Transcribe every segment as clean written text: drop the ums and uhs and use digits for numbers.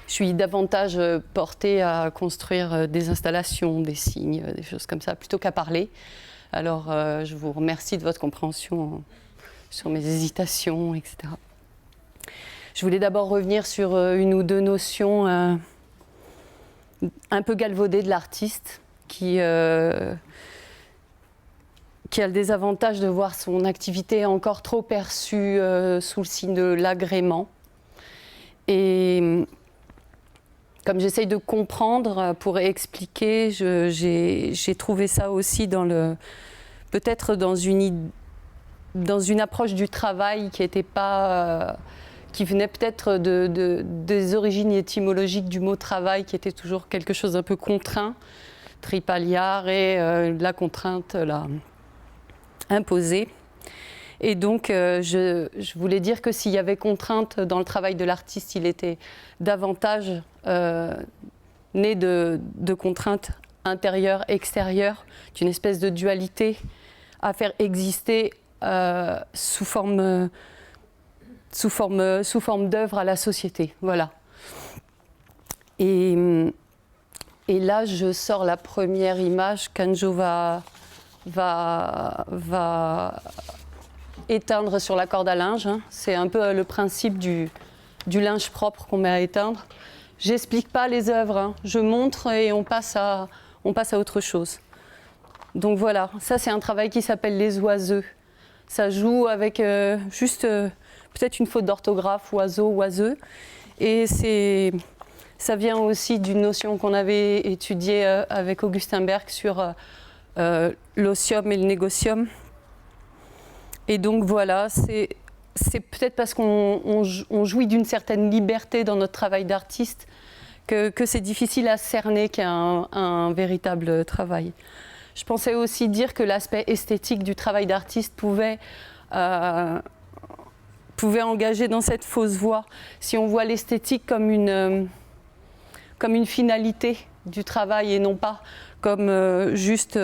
Je suis davantage portée à construire des installations, des signes, des choses comme ça, plutôt qu'à parler. Alors, je vous remercie de votre compréhension sur mes hésitations, etc. Je voulais d'abord revenir sur une ou deux notions un peu galvaudées de l'artiste qui a le désavantage de voir son activité encore trop perçue sous le signe de l'agrément. Et comme j'essaye de comprendre pour expliquer, j'ai trouvé ça aussi peut-être dans une approche du travail qui était pas, qui venait peut-être des origines étymologiques du mot travail, qui était toujours quelque chose d'un peu contraint, tripaliare, et la contrainte là, imposée. Et donc, je voulais dire que s'il y avait contrainte dans le travail de l'artiste, il était davantage né de contraintes intérieures, extérieures, d'une espèce de dualité à faire exister sous forme d'œuvre à la société. Voilà. Et là, je sors la première image qu'Anjo va éteindre sur la corde à linge. C'est un peu le principe du linge propre qu'on met à éteindre. J'explique pas les œuvres, je montre et on passe à autre chose. Donc voilà, ça c'est un travail qui s'appelle Les Oiseux. Ça joue avec juste peut-être une faute d'orthographe, oiseau, oiseux. Et ça vient aussi d'une notion qu'on avait étudiée avec Augustin Berg sur l'osium et le négocium. Et donc voilà, c'est peut-être parce qu'on jouit d'une certaine liberté dans notre travail d'artiste que c'est difficile à cerner qu'il y a un véritable travail. Je pensais aussi dire que l'aspect esthétique du travail d'artiste pouvait engager dans cette fausse voie. Si on voit l'esthétique comme une finalité du travail et non pas comme juste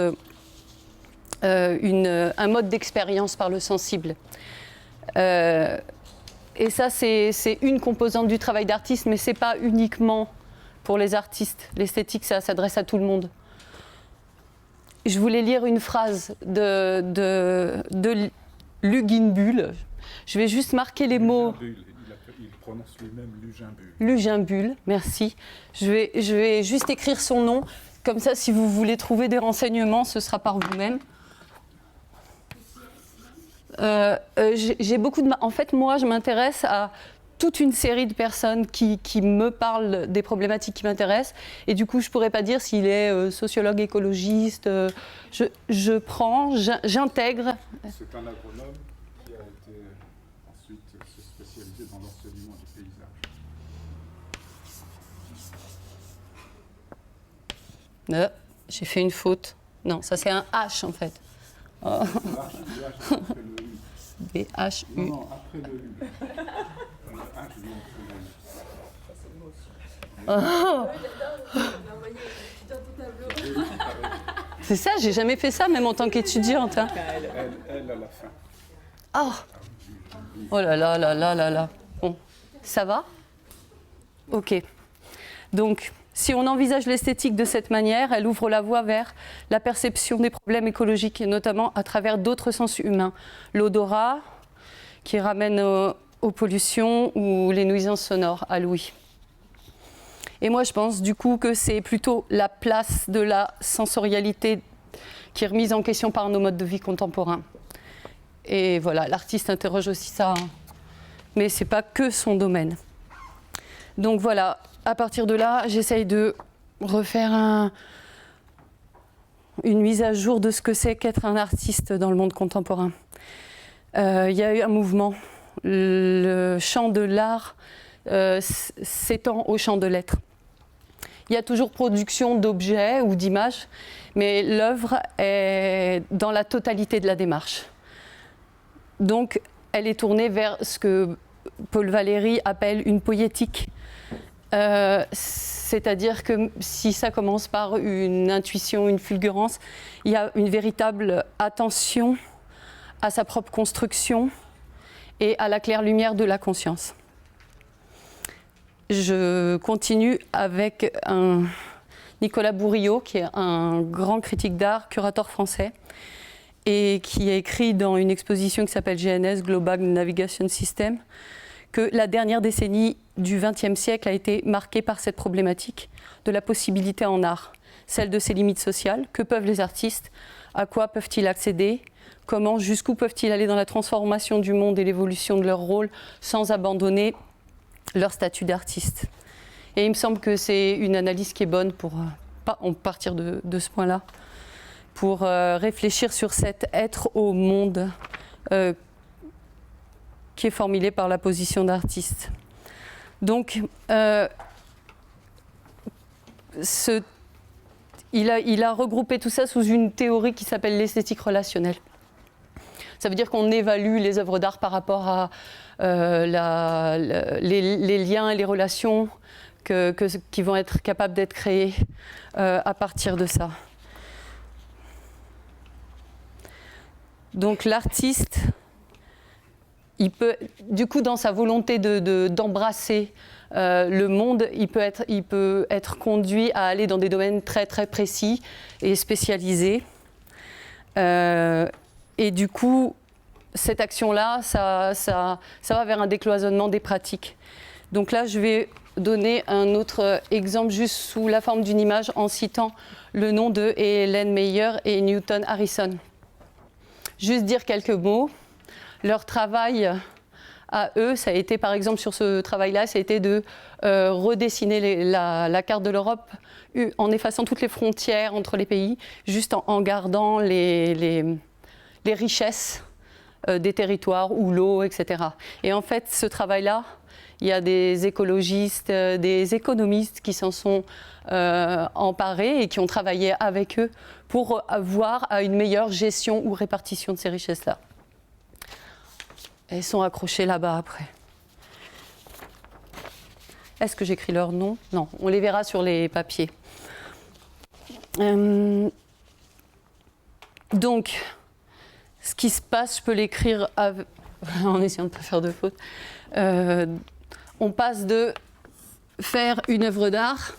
un mode d'expérience par le sensible. Et ça, c'est une composante du travail d'artiste, mais ce n'est pas uniquement pour les artistes. L'esthétique, ça s'adresse à tout le monde. Je voulais lire une phrase de Luginbull. Je vais juste marquer les mots. Il prononce lui-même Luginbull. Luginbull, merci. Je vais juste écrire son nom. Comme ça, si vous voulez trouver des renseignements, ce sera par vous-même. J'ai beaucoup de... En fait, moi, je m'intéresse à toute une série de personnes qui me parlent des problématiques qui m'intéressent. Et du coup, je ne pourrais pas dire s'il est sociologue, écologiste. Je prends, j'intègre. C'est un agronome qui a été ensuite se spécialisé dans l'enseignement du paysage. J'ai fait une faute. Non, ça c'est un H en fait. Oh. B-H-U. Non, après le U. C'est ça, j'ai jamais fait ça, même en tant qu'étudiante. Hein. Elle à la fin. Oh. Oh là là là là là là. Bon, ça va ? Ok. Donc, si on envisage l'esthétique de cette manière, elle ouvre la voie vers la perception des problèmes écologiques, et notamment à travers d'autres sens humains. L'odorat, qui ramène aux pollutions, ou les nuisances sonores à l'ouïe. Et moi, je pense du coup que c'est plutôt la place de la sensorialité qui est remise en question par nos modes de vie contemporains. Et voilà, l'artiste interroge aussi ça, hein. Mais ce n'est pas que son domaine. Donc voilà, à partir de là, j'essaye de refaire une mise à jour de ce que c'est qu'être un artiste dans le monde contemporain. Il y a eu un mouvement, le champ de l'art s'étend au champ de l'être. Il y a toujours production d'objets ou d'images, mais l'œuvre est dans la totalité de la démarche. Donc, elle est tournée vers ce que Paul Valéry appelle une poétique. C'est-à-dire que si ça commence par une intuition, une fulgurance, il y a une véritable attention à sa propre construction et à la claire lumière de la conscience. je continue avec Nicolas Bourriaud, qui est un grand critique d'art, curateur français, et qui a écrit dans une exposition qui s'appelle GNS, Global Navigation System, que la dernière décennie du XXe siècle a été marquée par cette problématique de la possibilité en art, celle de ses limites sociales. Que peuvent les artistes? À quoi peuvent-ils accéder? Comment, jusqu'où peuvent-ils aller dans la transformation du monde et l'évolution de leur rôle sans abandonner leur statut d'artiste? Et il me semble que c'est une analyse qui est bonne pour partir de ce point-là, pour réfléchir sur cet être au monde qui est formulé par la position d'artiste. Donc, il a regroupé tout ça sous une théorie qui s'appelle l'esthétique relationnelle. Ça veut dire qu'on évalue les œuvres d'art par rapport à les liens et les relations qui vont être capables d'être créés à partir de ça. Donc l'artiste, il peut, du coup, dans sa volonté d'embrasser le monde, il peut être conduit à aller dans des domaines très très précis et spécialisés. Et du coup, cette action-là, ça va vers un décloisonnement des pratiques. Donc là, je vais donner un autre exemple juste sous la forme d'une image en citant le nom de Helen Meyer et Newton Harrison. Juste dire quelques mots. Leur travail à eux, ça a été, par exemple, sur ce travail-là, ça a été de redessiner la carte de l'Europe en effaçant toutes les frontières entre les pays, juste en gardant les richesses des territoires ou l'eau, etc. Et en fait, ce travail-là, il y a des écologistes, des économistes qui s'en sont emparés et qui ont travaillé avec eux pour avoir à une meilleure gestion ou répartition de ces richesses-là. Elles sont accrochées là-bas après. Est-ce que j'écris leur nom? Non, on les verra sur les papiers. Donc, ce qui se passe, je peux l'écrire en essayant de ne pas faire de faute. On passe de faire une œuvre d'art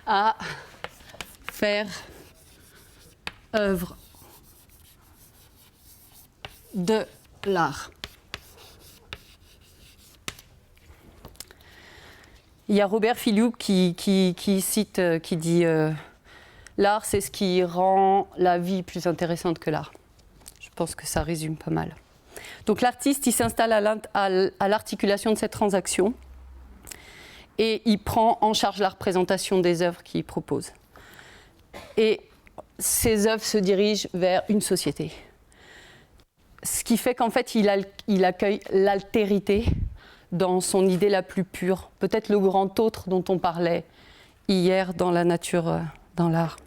à faire œuvre de l'art. Il y a Robert Filliou qui cite, qui dit l'art, c'est ce qui rend la vie plus intéressante que l'art. Je pense que ça résume pas mal. Donc l'artiste, il s'installe à l'articulation de cette transaction et il prend en charge la représentation des œuvres qu'il propose. Et ces œuvres se dirigent vers une société. Ce qui fait qu'en fait, il accueille l'altérité dans son idée la plus pure, peut-être le grand autre dont on parlait hier dans la nature, dans l'art.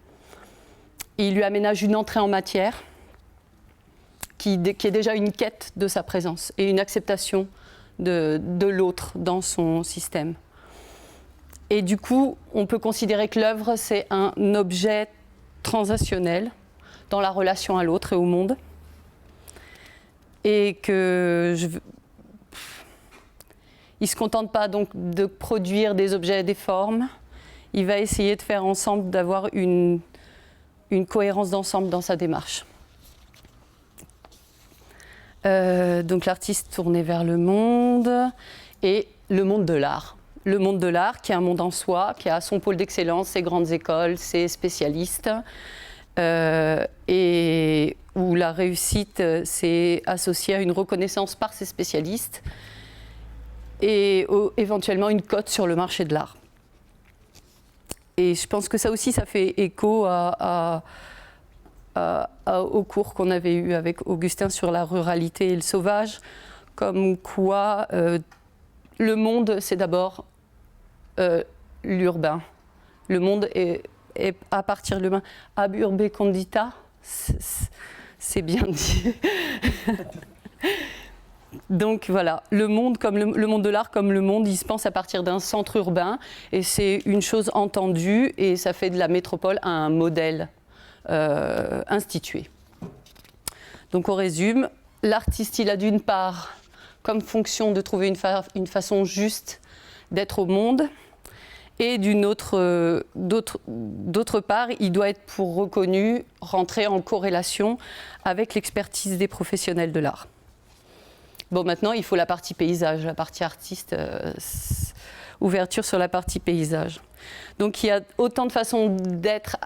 Et il lui aménage une entrée en matière qui est déjà une quête de sa présence et une acceptation de l'autre dans son système. Et du coup, on peut considérer que l'œuvre, c'est un objet transactionnel dans la relation à l'autre et au monde. Et que il ne se contente pas donc de produire des objets et des formes. Il va essayer de faire ensemble, d'avoir une cohérence d'ensemble dans sa démarche. Donc l'artiste tourné vers le monde et le monde de l'art. Le monde de l'art qui est un monde en soi, qui a son pôle d'excellence, ses grandes écoles, ses spécialistes, et où la réussite s'est associée à une reconnaissance par ces spécialistes et éventuellement une cote sur le marché de l'art. Et je pense que ça aussi, ça fait écho au cours qu'on avait eu avec Augustin sur la ruralité et le sauvage, comme quoi le monde, c'est d'abord l'urbain. Le monde est à partir de l'humain. Ab urbe condita, c'est bien dit. Donc voilà, le monde comme le monde de l'art comme le monde, il se pense à partir d'un centre urbain et c'est une chose entendue et ça fait de la métropole un modèle institué. Donc on résume, l'artiste il a d'une part comme fonction de trouver une façon juste d'être au monde, et d'autre part, il doit être pour reconnu, rentrer en corrélation avec l'expertise des professionnels de l'art. Bon, maintenant, il faut la partie paysage, la partie artiste, ouverture sur la partie paysage. Donc, il y a autant de façons d'être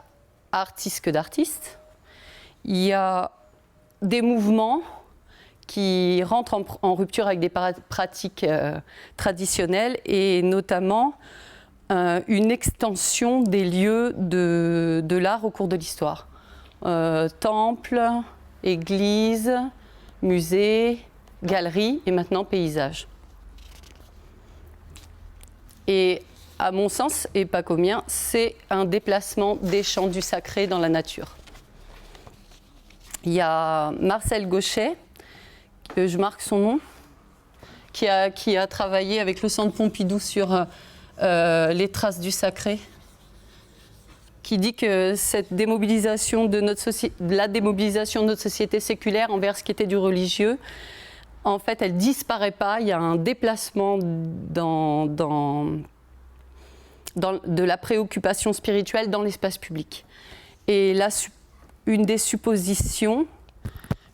artiste que d'artiste. Il y a des mouvements qui rentrent en rupture avec des pratiques traditionnelles, et notamment une extension des lieux de l'art au cours de l'histoire. Temples, églises, musées, galeries et maintenant paysages. Et à mon sens, et pas qu'au mien, c'est un déplacement des champs du sacré dans la nature. Il y a Marcel Gauchet, je marque son nom, qui a travaillé avec le Centre Pompidou sur les traces du sacré, qui dit que cette démobilisation la démobilisation de notre société séculaire envers ce qui était du religieux, en fait, elle ne disparaît pas. Il y a un déplacement de la préoccupation spirituelle dans l'espace public. Et là, une des suppositions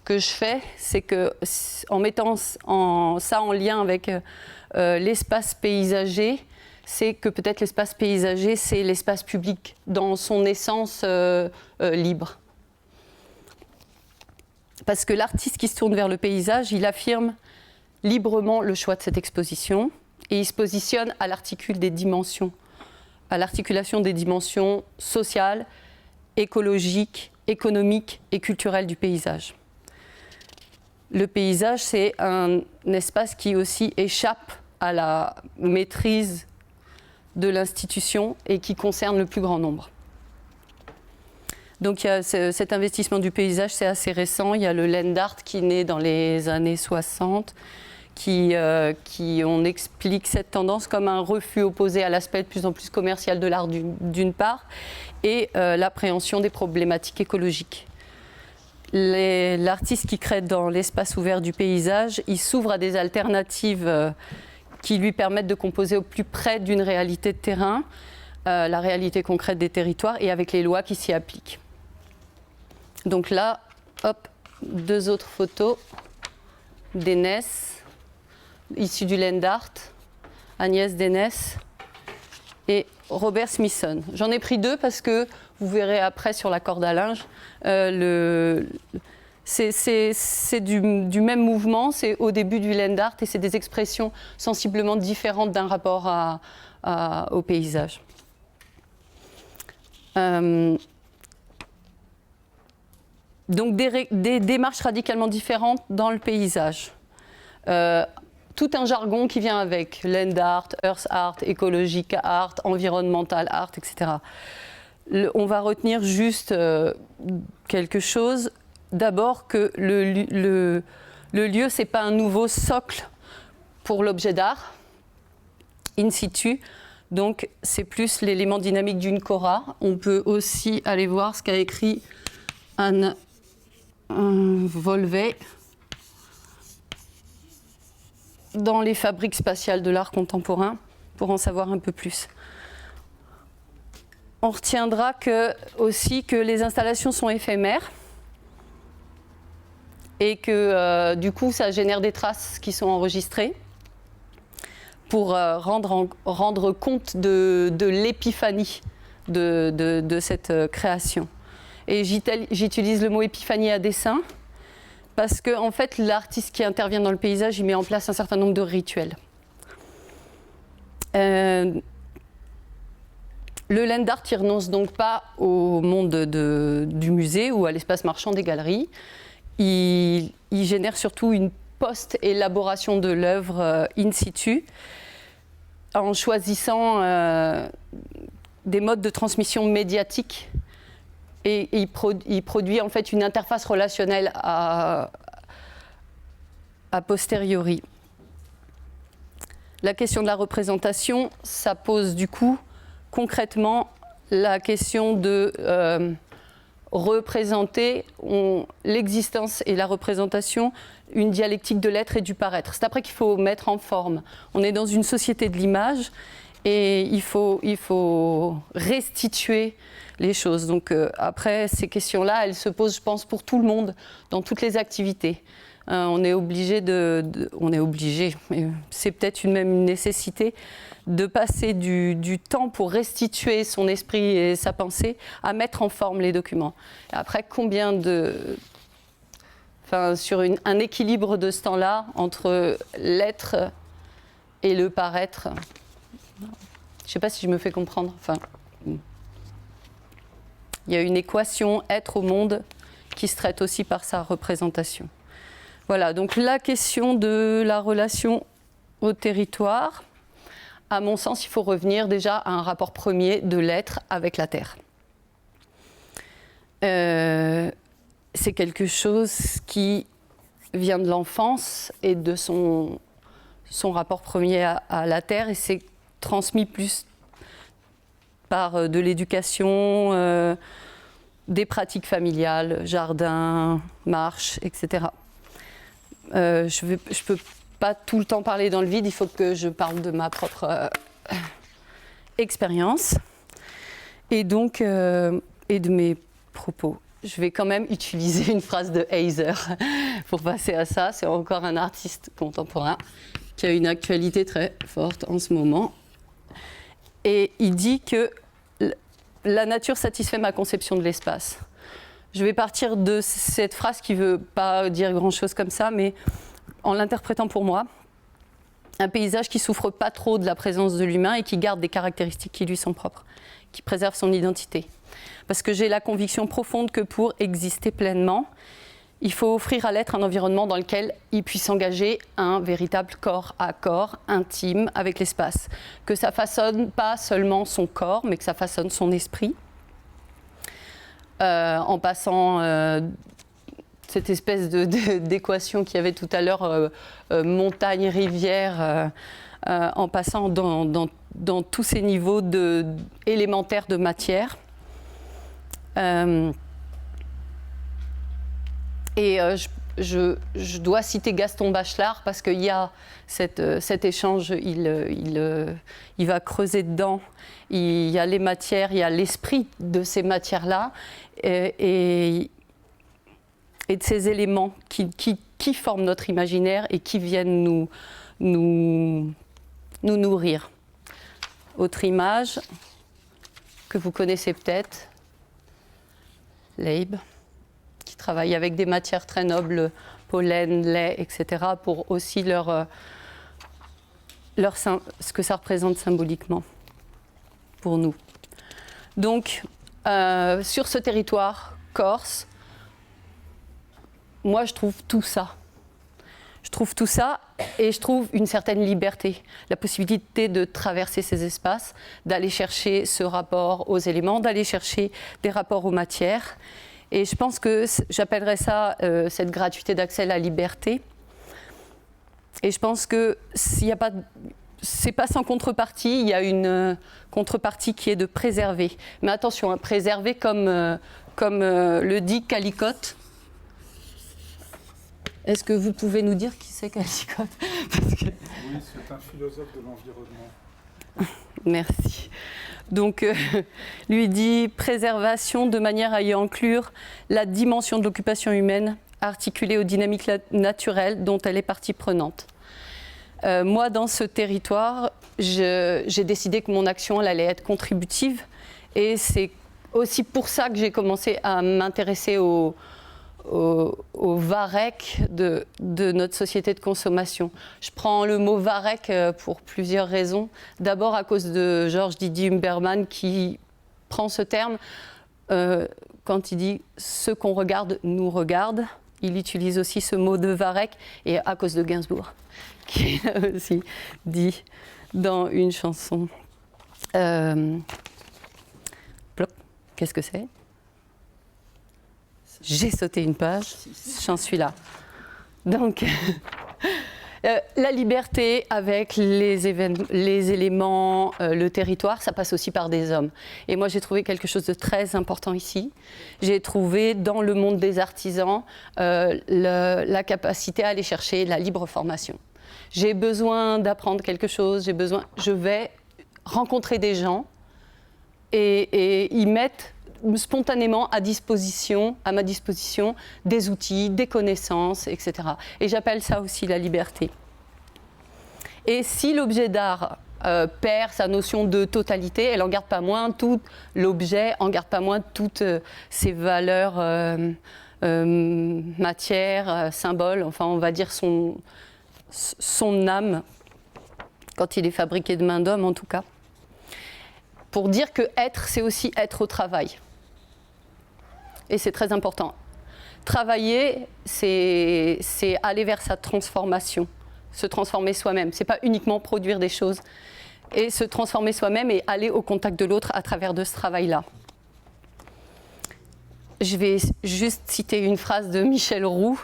que je fais, c'est que en mettant ça en lien avec l'espace paysager, c'est que peut-être l'espace paysager, c'est l'espace public dans son essence libre. Parce que l'artiste qui se tourne vers le paysage, il affirme librement le choix de cette exposition, et il se positionne à l'articulation des dimensions sociales, écologiques, économiques et culturelles du paysage. Le paysage, c'est un espace qui aussi échappe à la maîtrise de l'institution et qui concerne le plus grand nombre. Donc il y a cet investissement du paysage, c'est assez récent. Il y a le land art qui naît dans les années 60, on explique cette tendance comme un refus opposé à l'aspect de plus en plus commercial de l'art d'une part, et l'appréhension des problématiques écologiques. L'artiste qui crée dans l'espace ouvert du paysage, il s'ouvre à des alternatives qui lui permettent de composer au plus près d'une réalité de terrain, la réalité concrète des territoires, et avec les lois qui s'y appliquent. Donc là, hop, 2 autres photos d'Enès, issues du land art, Agnès d'Enès et Robert Smithson. J'en ai pris 2 parce que vous verrez après sur la corde à linge, c'est du même mouvement, c'est au début du land art, et c'est des expressions sensiblement différentes d'un rapport au paysage. Donc des démarches radicalement différentes dans le paysage. Tout un jargon qui vient avec land art, earth art, ecologic art, environmental art, etc. On va retenir juste quelque chose. D'abord que le lieu, ce n'est pas un nouveau socle pour l'objet d'art, in situ. Donc c'est plus l'élément dynamique d'une cora. On peut aussi aller voir ce qu'a écrit Anne Volvey dans les fabriques spatiales de l'art contemporain pour en savoir un peu plus. On retiendra aussi que les installations sont éphémères et que du coup ça génère des traces qui sont enregistrées pour rendre compte de l'épiphanie de cette création. Et j'utilise le mot épiphanie à dessein parce que en fait, l'artiste qui intervient dans le paysage, il met en place un certain nombre de rituels. Le land art ne renonce donc pas au monde du musée ou à l'espace marchand des galeries. Il génère surtout une post-élaboration de l'œuvre in situ en choisissant des modes de transmission médiatique. Et il produit en fait une interface relationnelle a posteriori. La question de la représentation, ça pose du coup concrètement la question de représenter l'existence et la représentation, une dialectique de l'être et du paraître. C'est après qu'il faut mettre en forme. On est dans une société de l'image et il faut restituer les choses. Donc après, ces questions-là, elles se posent, je pense, pour tout le monde, dans toutes les activités. On est obligé mais c'est peut-être même une nécessité, de passer du temps pour restituer son esprit et sa pensée à mettre en forme les documents. Et après, sur un équilibre de ce temps-là entre l'être et le paraître. Je ne sais pas si je me fais comprendre. Il y a une équation être au monde qui se traite aussi par sa représentation. Voilà, donc la question de la relation au territoire. À mon sens, il faut revenir déjà à un rapport premier de l'être avec la terre. C'est quelque chose qui vient de l'enfance et de son rapport premier à la terre, et c'est transmis plus par de l'éducation, des pratiques familiales, jardin, marche, etc. Je peux pas tout le temps parler dans le vide, il faut que je parle de ma propre expérience et donc et de mes propos. Je vais quand même utiliser une phrase de Heiser pour passer à ça. C'est encore un artiste contemporain qui a une actualité très forte en ce moment. Et il dit que la nature satisfait ma conception de l'espace. Je vais partir de cette phrase qui ne veut pas dire grand-chose comme ça, mais en l'interprétant pour moi, un paysage qui ne souffre pas trop de la présence de l'humain et qui garde des caractéristiques qui lui sont propres, qui préserve son identité. Parce que j'ai la conviction profonde que pour exister pleinement, il faut offrir à l'être un environnement dans lequel il puisse engager un véritable corps à corps intime avec l'espace. Que ça façonne pas seulement son corps, mais que ça façonne son esprit. En passant cette espèce d'équation qu'il y avait tout à l'heure, montagne-rivière, en passant dans tous ces niveaux élémentaires de matière. Je dois citer Gaston Bachelard parce qu'il y a cet échange, il va creuser dedans. Il y a les matières, il y a l'esprit de ces matières-là et de ces éléments qui forment notre imaginaire et qui viennent nous nourrir. Autre image que vous connaissez peut-être, Leib, qui travaille avec des matières très nobles, pollen, lait, etc., pour aussi ce que ça représente symboliquement pour nous. Donc, sur ce territoire corse, moi je trouve tout ça. Je trouve tout ça et je trouve une certaine liberté, la possibilité de traverser ces espaces, d'aller chercher ce rapport aux éléments, d'aller chercher des rapports aux matières. Et je pense que j'appellerais ça cette gratuité d'accès à la liberté. Et je pense que c'est pas sans contrepartie, il y a une contrepartie qui est de préserver. Mais attention, préserver comme le dit Calicote. Est-ce que vous pouvez nous dire qui c'est Calicote ? Oui, c'est un philosophe de l'environnement. Merci. Donc, lui dit préservation de manière à y inclure la dimension de l'occupation humaine articulée aux dynamiques naturelles dont elle est partie prenante. Moi, dans ce territoire, j'ai décidé que mon action elle allait être contributive et c'est aussi pour ça que j'ai commencé à m'intéresser au varech de notre société de consommation. Je prends le mot varech pour plusieurs raisons. D'abord à cause de Georges Didier Humberman qui prend ce terme quand il dit « ce qu'on regarde nous regarde ». Il utilise aussi ce mot de varech et à cause de Gainsbourg qui a aussi dit dans une chanson. Qu'est-ce que c'est ? J'ai sauté une page, j'en suis là. Donc, La liberté avec les éléments, le territoire, ça passe aussi par des hommes. Et moi, j'ai trouvé quelque chose de très important ici. J'ai trouvé dans le monde des artisans la capacité à aller chercher la libre formation. J'ai besoin d'apprendre quelque chose, je vais rencontrer des gens et ils mettent spontanément à ma disposition, des outils, des connaissances, etc. Et j'appelle ça aussi la liberté. Et si l'objet d'art perd sa notion de totalité, elle n'en garde pas moins tout l'objet, en garde pas moins toutes ses valeurs, matière, symboles, enfin on va dire son âme, quand il est fabriqué de main d'homme en tout cas. Pour dire que être, c'est aussi être au travail. Et c'est très important. Travailler, c'est aller vers sa transformation, se transformer soi-même. Ce n'est pas uniquement produire des choses. Et se transformer soi-même et aller au contact de l'autre à travers de ce travail-là. Je vais juste citer une phrase de Michel Roux,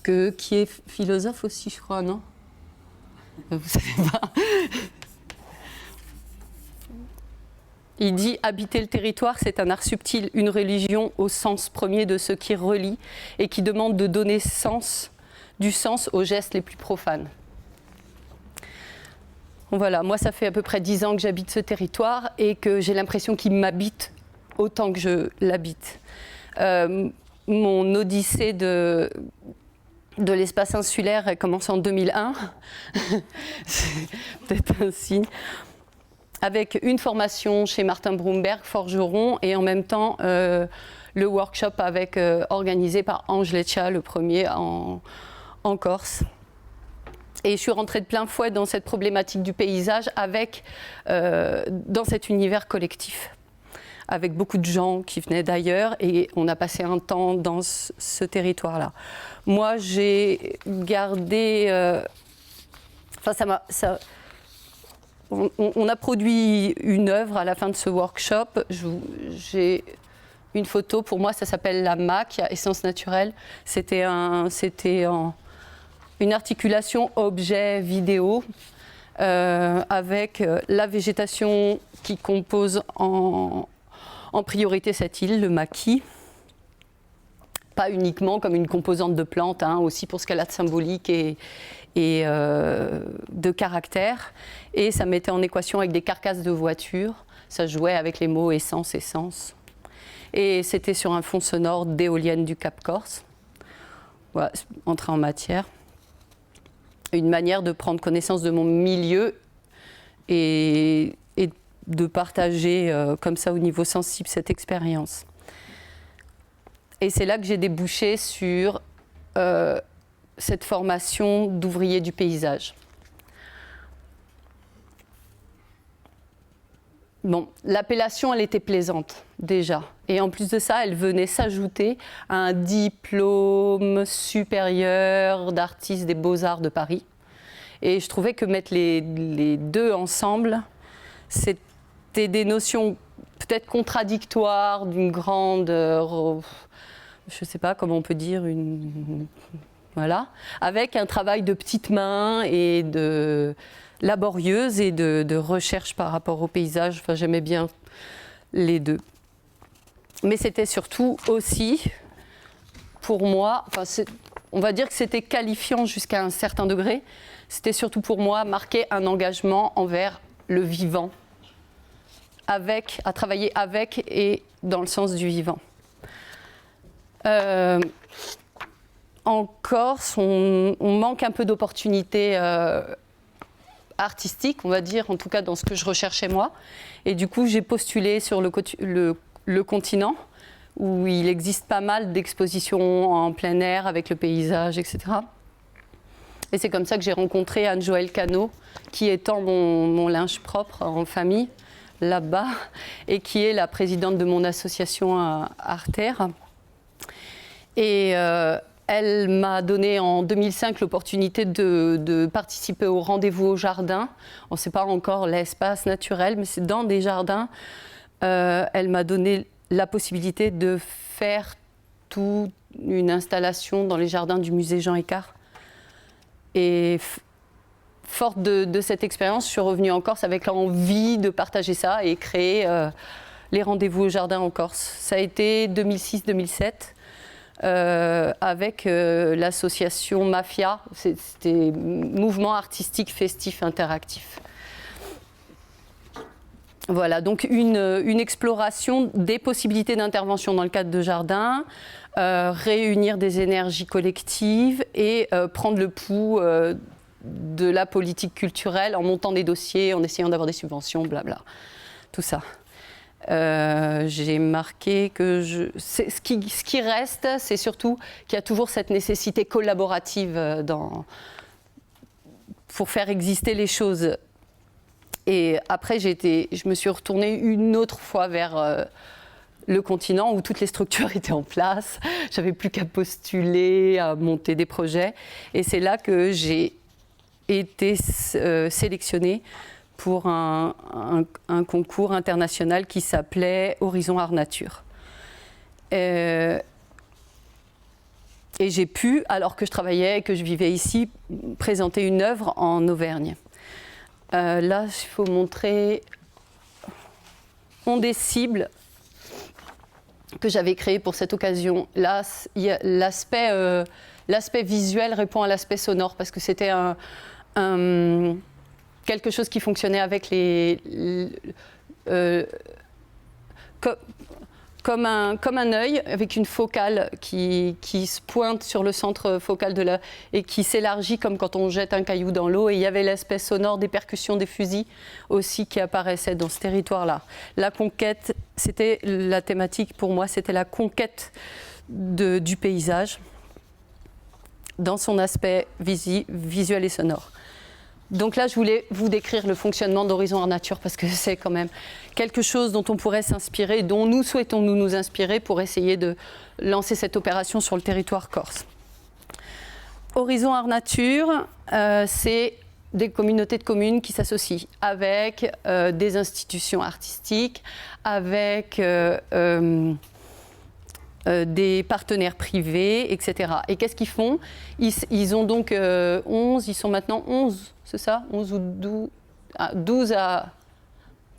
qui est philosophe aussi, je crois, non ? Vous savez pas. Il dit « Habiter le territoire, c'est un art subtil, une religion au sens premier de ce qui relie et qui demande de donner du sens aux gestes les plus profanes. » Voilà, moi ça fait à peu près 10 ans que j'habite ce territoire et que j'ai l'impression qu'il m'habite autant que je l'habite. Mon odyssée de l'espace insulaire a commencé en 2001, c'est peut-être un signe, avec une formation chez Martin Brumberg, forgeron, et en même temps le workshop organisé par Ange Leccia, le premier en Corse. Et je suis rentrée de plein fouet dans cette problématique du paysage dans cet univers collectif, avec beaucoup de gens qui venaient d'ailleurs, et on a passé un temps dans ce territoire-là. Moi, j'ai gardé... on a produit une œuvre à la fin de ce workshop. J'ai une photo, pour moi, ça s'appelle la MAC, Essence Naturelle. C'était une articulation objet-vidéo avec la végétation qui compose en priorité cette île, le maquis. Pas uniquement comme une composante de plante, aussi pour ce qu'elle a de symbolique et de caractère. Et ça mettait en équation avec des carcasses de voitures. Ça jouait avec les mots essence, essence. Et c'était sur un fond sonore d'éoliennes du Cap Corse. Voilà, entrer en matière. Une manière de prendre connaissance de mon milieu et de partager comme ça au niveau sensible cette expérience. Et c'est là que j'ai débouché sur cette formation d'ouvrier du paysage. Bon, l'appellation, elle était plaisante, déjà. Et en plus de ça, elle venait s'ajouter à un diplôme supérieur d'artiste des Beaux-Arts de Paris. Et je trouvais que mettre les deux ensemble, c'était des notions peut-être contradictoires d'une grande... je ne sais pas comment on peut dire, voilà, avec un travail de petites mains et laborieuse et de recherche par rapport au paysage. Enfin, j'aimais bien les deux. Mais c'était surtout aussi, pour moi, on va dire que c'était qualifiant jusqu'à un certain degré, c'était surtout pour moi marquer un engagement envers le vivant, à travailler avec et dans le sens du vivant. En Corse, on manque un peu d'opportunités artistiques, on va dire, en tout cas dans ce que je recherchais moi. Et du coup, j'ai postulé sur le continent, où il existe pas mal d'expositions en plein air avec le paysage, etc. Et c'est comme ça que j'ai rencontré Anne-Joëlle Cano, qui étend mon linge propre en famille, là-bas, et qui est la présidente de mon association Artère. Et elle m'a donné en 2005 l'opportunité de participer au rendez-vous au jardin. On ne sait pas encore l'espace naturel, mais c'est dans des jardins. Elle m'a donné la possibilité de faire surtout une installation dans les jardins du musée Jean Écart. Et forte de cette expérience, je suis revenue en Corse avec l'envie de partager ça et créer les rendez-vous au jardin en Corse. Ça a été 2006-2007 avec l'association Mafia, c'était Mouvement Artistique Festif Interactif. Voilà, donc une exploration des possibilités d'intervention dans le cadre de jardin, réunir des énergies collectives et prendre le pouls de la politique culturelle en montant des dossiers, en essayant d'avoir des subventions, blabla, tout ça. J'ai marqué que ce qui reste, c'est surtout qu'il y a toujours cette nécessité collaborative pour faire exister les choses. Et après, je me suis retournée une autre fois vers le continent où toutes les structures étaient en place. J'avais plus qu'à postuler, à monter des projets. Et c'est là que j'ai été sélectionnée pour un concours international qui s'appelait Horizon Art Nature. Et j'ai pu, alors que je travaillais et que je vivais ici, présenter une œuvre en Auvergne. Là, il faut montrer des cibles que j'avais créées pour cette occasion. Là, l'aspect visuel répond à l'aspect sonore parce que c'était quelque chose qui fonctionnait avec comme un œil avec une focale qui se pointe sur le centre focal et qui s'élargit comme quand on jette un caillou dans l'eau. Et il y avait l'aspect sonore des percussions des fusils aussi qui apparaissaient dans ce territoire-là. La conquête, c'était la thématique pour moi, c'était la conquête du paysage dans son aspect visuel et sonore. Donc là, je voulais vous décrire le fonctionnement d'Horizon Art Nature parce que c'est quand même quelque chose dont on pourrait s'inspirer, dont nous souhaitons nous inspirer pour essayer de lancer cette opération sur le territoire corse. Horizon Art Nature, c'est des communautés de communes qui s'associent avec des institutions artistiques, avec des partenaires privés, etc. Et qu'est-ce qu'ils font ? Ils ont donc 11, ils sont maintenant 11, c'est ça ? 11 ou 12, 12 à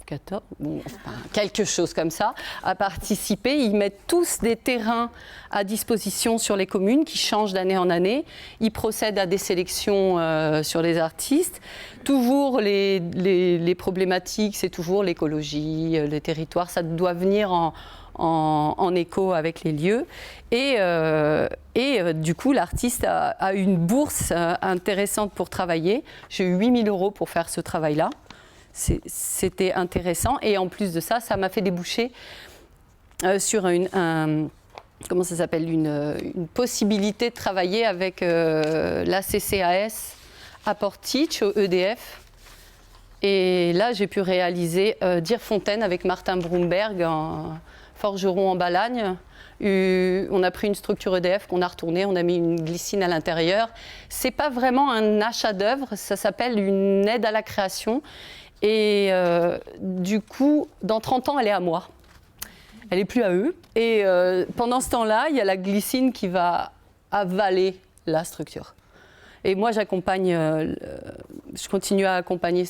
14, bon, enfin, quelque chose comme ça, à participer. Ils mettent tous des terrains à disposition sur les communes qui changent d'année en année. Ils procèdent à des sélections sur les artistes. Toujours les problématiques, c'est toujours l'écologie, les territoires, ça doit venir en écho avec les lieux. Et du coup, l'artiste a une bourse intéressante pour travailler. J'ai eu 8 000 € pour faire ce travail-là. C'était intéressant. Et en plus de ça, ça m'a fait déboucher sur une possibilité de travailler avec la CCAS à Portich, au EDF. Et là, j'ai pu réaliser Dierfontaine avec Martin Brumberg, forgeron en Balagne. On a pris une structure EDF qu'on a retournée, on a mis une glycine à l'intérieur. C'est pas vraiment un achat d'œuvre, ça s'appelle une aide à la création. Et du coup, dans 30 ans, elle est à moi. Elle n'est plus à eux. Et pendant ce temps-là, il y a la glycine qui va avaler la structure. Et moi, je continue à accompagner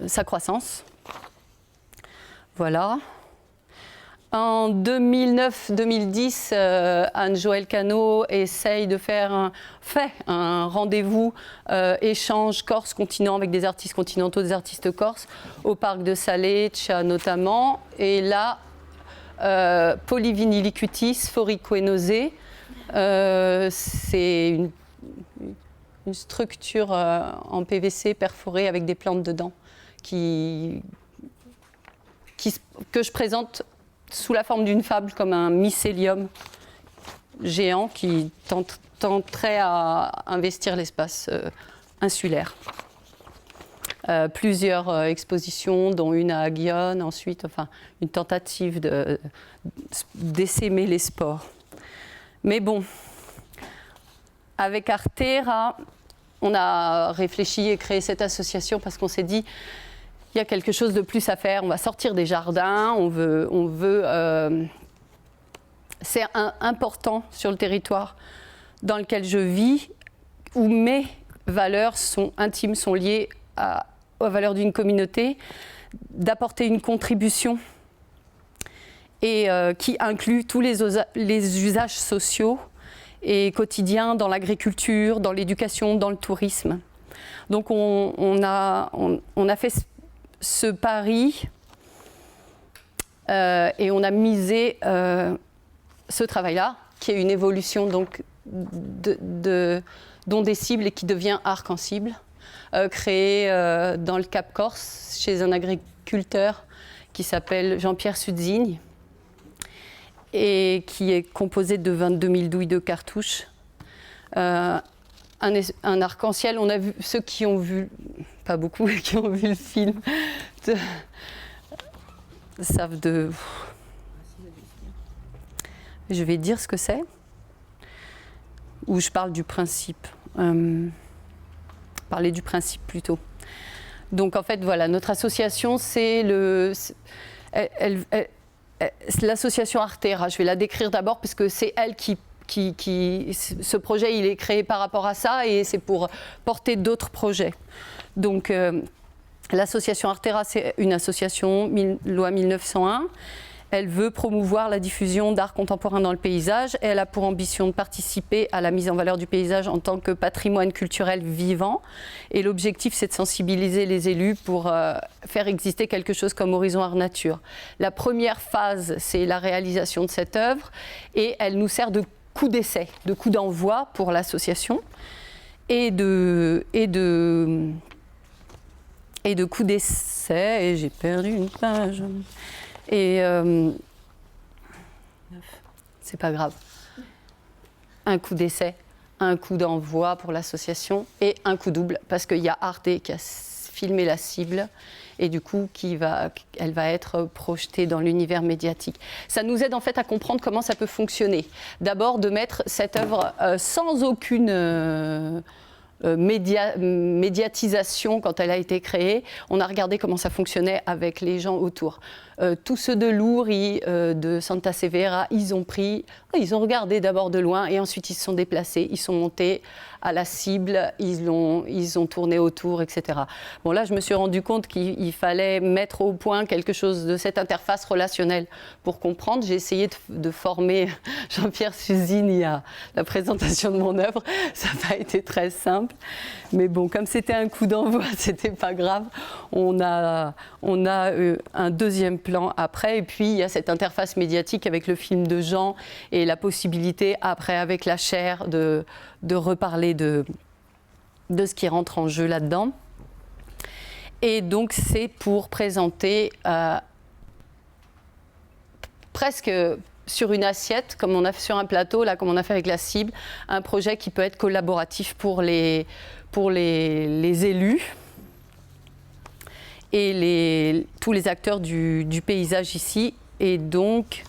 sa croissance. Voilà. En 2009-2010, Anne-Joëlle Cano essaye de fait un rendez-vous échange Corse-Continent avec des artistes continentaux, des artistes corses, au parc de Saleccia notamment. Et là, Polyvinilicutis foricoenosé, c'est une structure en PVC perforée avec des plantes dedans que je présente sous la forme d'une fable comme un mycélium géant qui tenterait à investir l'espace insulaire. Plusieurs expositions, dont une à Aguillon, ensuite une tentative d'essaimer les spores. Mais bon, avec Artera, on a réfléchi et créé cette association parce qu'on s'est dit il y a quelque chose de plus à faire, on va sortir des jardins, on veut c'est important sur le territoire dans lequel je vis, où mes valeurs sont intimes, sont liées aux valeurs d'une communauté, d'apporter une contribution et qui inclut tous les usages sociaux et quotidiens dans l'agriculture, dans l'éducation, dans le tourisme. Donc on a fait ce pari et on a misé ce travail-là, qui est une évolution donc dont des cibles et qui devient arc en cible, créé dans le Cap Corse chez un agriculteur qui s'appelle Jean-Pierre Sudzigne et qui est composé de 22 000 douilles de cartouches. Un arc-en-ciel, on a vu, ceux qui ont vu, pas beaucoup, qui ont vu le film, savent de... Je vais dire ce que c'est, ou je parle du principe. Parler du principe plutôt. Donc en fait, voilà, notre association, c'est l'association Artera. Je vais la décrire d'abord parce que c'est elle qui ce projet, il est créé par rapport à ça et c'est pour porter d'autres projets. Donc l'association Artera, c'est une association loi 1901. Elle veut promouvoir la diffusion d'art contemporain dans le paysage. Elle a pour ambition de participer à la mise en valeur du paysage en tant que patrimoine culturel vivant. Et l'objectif, c'est de sensibiliser les élus pour faire exister quelque chose comme Horizon Art Nature. La première phase, c'est la réalisation de cette œuvre et elle nous sert de coup d'essai, de coup d'envoi pour l'association et de coup d'essai. Et j'ai perdu une page. Et c'est pas grave. Un coup d'essai, un coup d'envoi pour l'association et un coup double parce qu'il y a Arte qui a filmé la cible et du coup elle va être projetée dans l'univers médiatique. Ça nous aide en fait à comprendre comment ça peut fonctionner. D'abord de mettre cette œuvre sans aucune médiatisation quand elle a été créée. On a regardé comment ça fonctionnait avec les gens autour. Tous ceux de Lourdes, de Santa Severa, ils ont regardé d'abord de loin et ensuite ils se sont déplacés, ils sont montés à la cible, ils ont tourné autour, etc. Bon là, je me suis rendu compte qu'il fallait mettre au point quelque chose de cette interface relationnelle pour comprendre. J'ai essayé de former Jean-Pierre Sudzigne à la présentation de mon œuvre. Ça n'a pas été très simple, mais bon, comme c'était un coup d'envoi, c'était pas grave. On a un deuxième plan après, et puis il y a cette interface médiatique avec le film de Jean et la possibilité après avec la chair de reparler de ce qui rentre en jeu là-dedans. Et donc c'est pour présenter presque sur une assiette, comme on a fait sur un plateau, là comme on a fait avec la cible, un projet qui peut être collaboratif pour les élus et tous les acteurs du paysage ici. Et donc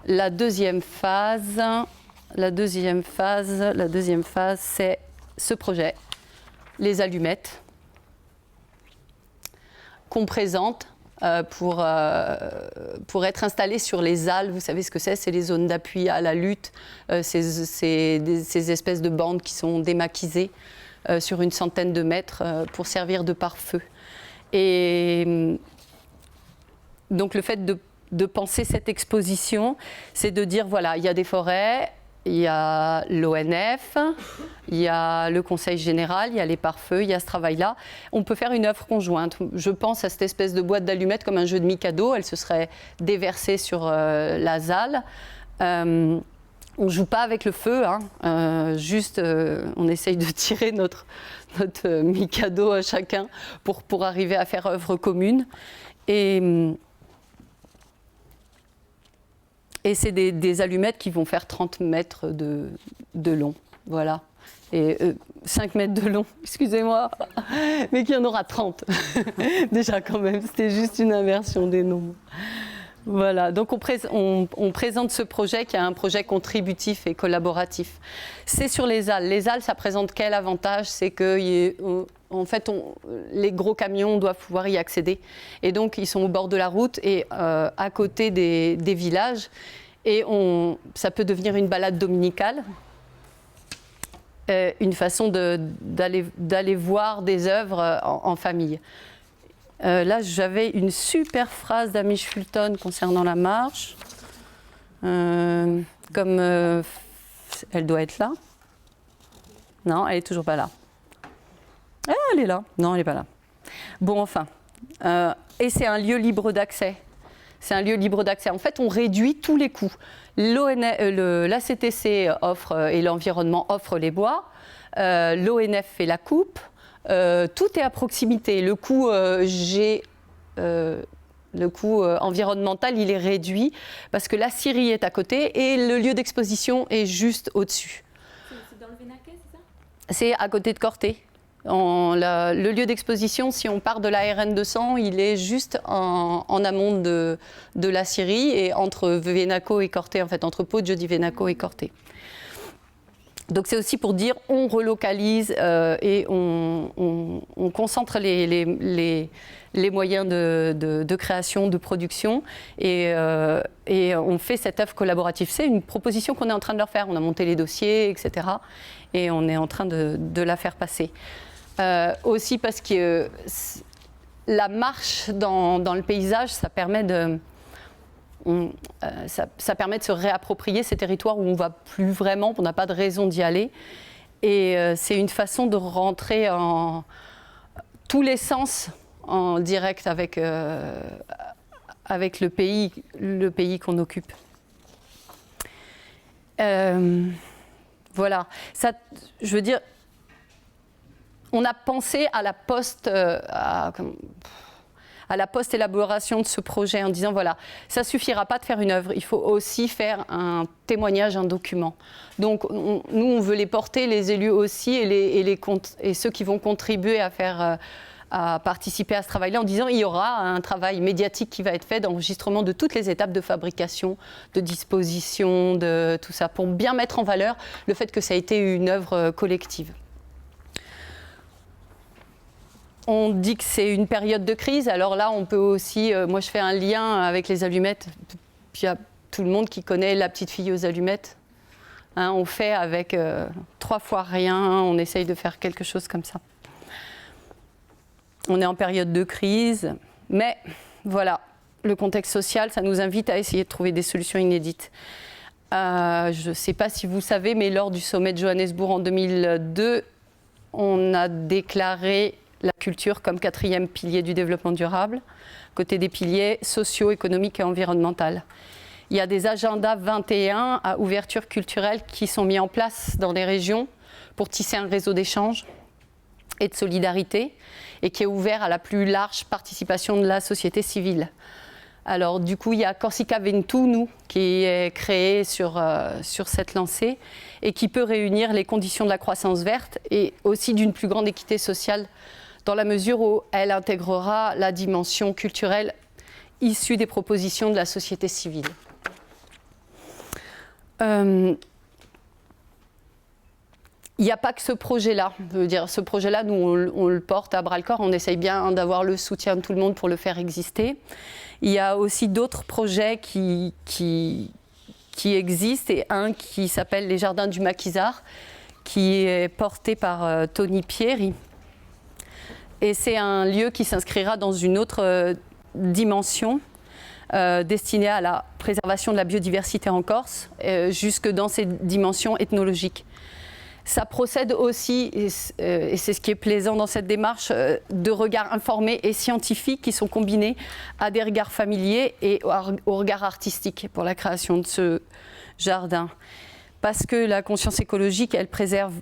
la deuxième phase, c'est ce projet, les allumettes, qu'on présente pour être installées sur les halles. Vous savez ce que c'est les zones d'appui à la lutte, ces espèces de bandes qui sont démaquisées sur une centaine de mètres pour servir de pare-feu. Et donc le fait de penser cette exposition, c'est de dire voilà, il y a des forêts, il y a l'ONF, il y a le Conseil général, il y a les pare-feux, il y a ce travail-là. On peut faire une œuvre conjointe. Je pense à cette espèce de boîte d'allumettes comme un jeu de Mikado. Elle se serait déversée sur la ZAL. On ne joue pas avec le feu, hein. Juste on essaye de tirer notre Mikado à chacun pour arriver à faire œuvre commune. Et c'est des allumettes qui vont faire 30 mètres de long. Voilà. Et 5 mètres de long, excusez-moi, mais qu'il y en aura 30. Déjà quand même, c'était juste une inversion des nombres. Voilà, donc on présente ce projet qui est un projet contributif et collaboratif. C'est sur les halles. Les halles, ça présente quel avantage? C'est que en fait, les gros camions doivent pouvoir y accéder. Et donc, ils sont au bord de la route et à côté des villages. Et ça peut devenir une balade dominicale, une façon d'aller voir des œuvres en famille. Là, j'avais une super phrase d'Amish Fulton concernant la marche. Elle doit être là. Non, elle n'est toujours pas là. Ah, elle est là. Non, elle n'est pas là. Bon, enfin. Et c'est un lieu libre d'accès. C'est un lieu libre d'accès. En fait, on réduit tous les coûts. L'ACTC offre, et l'environnement offre les bois. L'ONF fait la coupe. Tout est à proximité. Le coût environnemental, il est réduit parce que la scierie est à côté et le lieu d'exposition est juste au-dessus. C'est dans le Vénaquais, c'est ça? C'est à côté de Corté. Le lieu d'exposition, si on part de la RN 200, il est juste en amont de la scierie et entre Vénaco et Corté, en fait, entre Poggio di Venaco et Corté. Donc c'est aussi pour dire on relocalise et on concentre les moyens de création, de production et on fait cette œuvre collaborative. C'est une proposition qu'on est en train de leur faire. On a monté les dossiers, etc. Et on est en train de la faire passer. Aussi parce que la marche dans le paysage, ça permet de se réapproprier ces territoires où on ne va plus vraiment, on n'a pas de raison d'y aller. Et c'est une façon de rentrer en tous les sens en direct avec le pays qu'on occupe. Voilà. Ça, je veux dire, on a pensé à la post-élaboration de ce projet en disant voilà, ça ne suffira pas de faire une œuvre, il faut aussi faire un témoignage, un document. Donc nous, on veut les porter, les élus aussi, et ceux qui vont contribuer à participer à ce travail-là en disant il y aura un travail médiatique qui va être fait d'enregistrement de toutes les étapes de fabrication, de disposition, de tout ça, pour bien mettre en valeur le fait que ça a été une œuvre collective. On dit que c'est une période de crise, alors là on peut aussi, moi je fais un lien avec les allumettes, puis il y a tout le monde qui connaît la petite fille aux allumettes. Hein, on fait avec 3 fois rien, on essaye de faire quelque chose comme ça. On est en période de crise, mais voilà, le contexte social, ça nous invite à essayer de trouver des solutions inédites. Je ne sais pas si vous savez, mais lors du sommet de Johannesburg en 2002, on a déclaré la culture comme 4e pilier du développement durable, côté des piliers sociaux, économiques et environnementaux. Il y a des agendas 21 à ouverture culturelle qui sont mis en place dans les régions pour tisser un réseau d'échange et de solidarité et qui est ouvert à la plus large participation de la société civile. Alors du coup, il y a Corsica Ventu, nous, qui est créé sur cette lancée et qui peut réunir les conditions de la croissance verte et aussi d'une plus grande équité sociale dans la mesure où elle intégrera la dimension culturelle issue des propositions de la société civile. Il n'y a pas que ce projet-là. Je veux dire, ce projet-là, nous, on le porte à bras-le-corps. On essaye bien d'avoir le soutien de tout le monde pour le faire exister. Il y a aussi d'autres projets qui existent, et un qui s'appelle les Jardins du Maquisard, qui est porté par Tony Pieri. Et c'est un lieu qui s'inscrira dans une autre dimension destinée à la préservation de la biodiversité en Corse, jusque dans ces dimensions ethnologiques. Ça procède aussi, et c'est ce qui est plaisant dans cette démarche, de regards informés et scientifiques qui sont combinés à des regards familiers et au regard artistique pour la création de ce jardin. Parce que la conscience écologique, elle préserve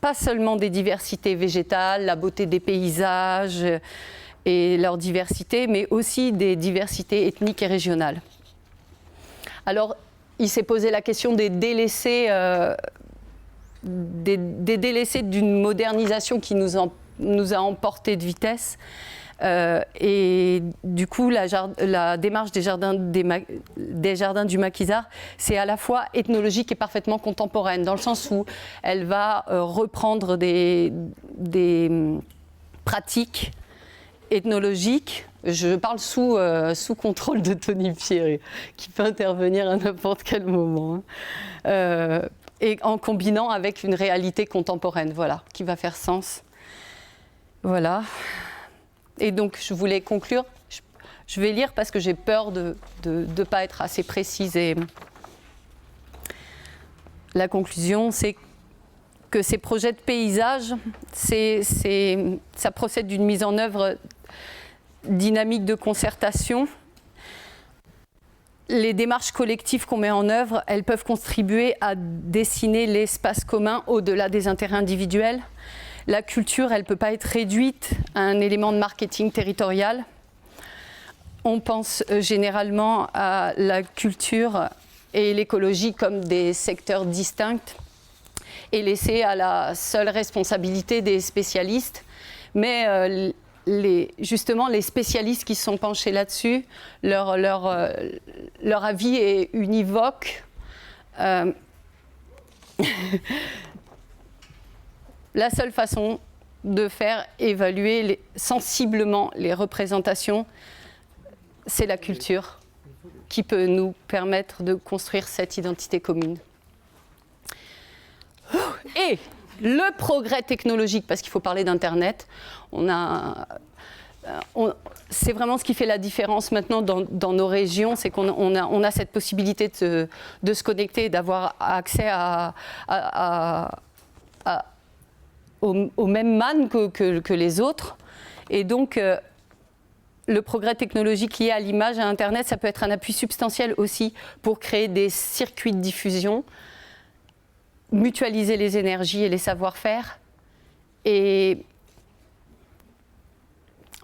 pas seulement des diversités végétales, la beauté des paysages et leur diversité, mais aussi des diversités ethniques et régionales. Alors, il s'est posé la question des délaissés, des délaissés d'une modernisation qui nous a emportés de vitesse. Et du coup, la démarche des jardins du Maquisard, c'est à la fois ethnologique et parfaitement contemporaine, dans le sens où elle va reprendre des pratiques ethnologique. Je parle sous contrôle de Tony Pierret, qui peut intervenir à n'importe quel moment. Et en combinant avec une réalité contemporaine, voilà, qui va faire sens. Voilà. Et donc, je voulais conclure. Je vais lire parce que j'ai peur de ne pas être assez précise. Et la conclusion, c'est que ces projets de paysage, ça procède d'une mise en œuvre dynamique de concertation. Les démarches collectives qu'on met en œuvre, elles peuvent contribuer à dessiner l'espace commun au-delà des intérêts individuels. La culture, elle ne peut pas être réduite à un élément de marketing territorial. On pense généralement à la culture et l'écologie comme des secteurs distincts et laissés à la seule responsabilité des spécialistes. Mais justement, les spécialistes qui se sont penchés là-dessus, leur avis est univoque. La seule façon de faire évaluer sensiblement les représentations, c'est la culture qui peut nous permettre de construire cette identité commune. Et le progrès technologique, parce qu'il faut parler d'Internet, c'est vraiment ce qui fait la différence maintenant dans nos régions, c'est qu'on a cette possibilité de se connecter, d'avoir accès au même man que les autres. Et donc, le progrès technologique lié à l'image, à Internet, ça peut être un appui substantiel aussi pour créer des circuits de diffusion, mutualiser les énergies et les savoir-faire, et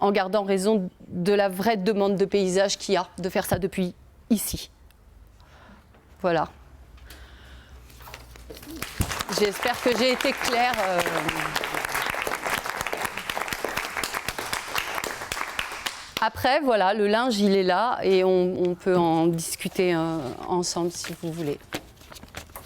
en gardant raison de la vraie demande de paysage qu'il y a, de faire ça depuis ici. Voilà. J'espère que j'ai été claire. Après, voilà, le linge, il est là et on peut en discuter ensemble si vous voulez.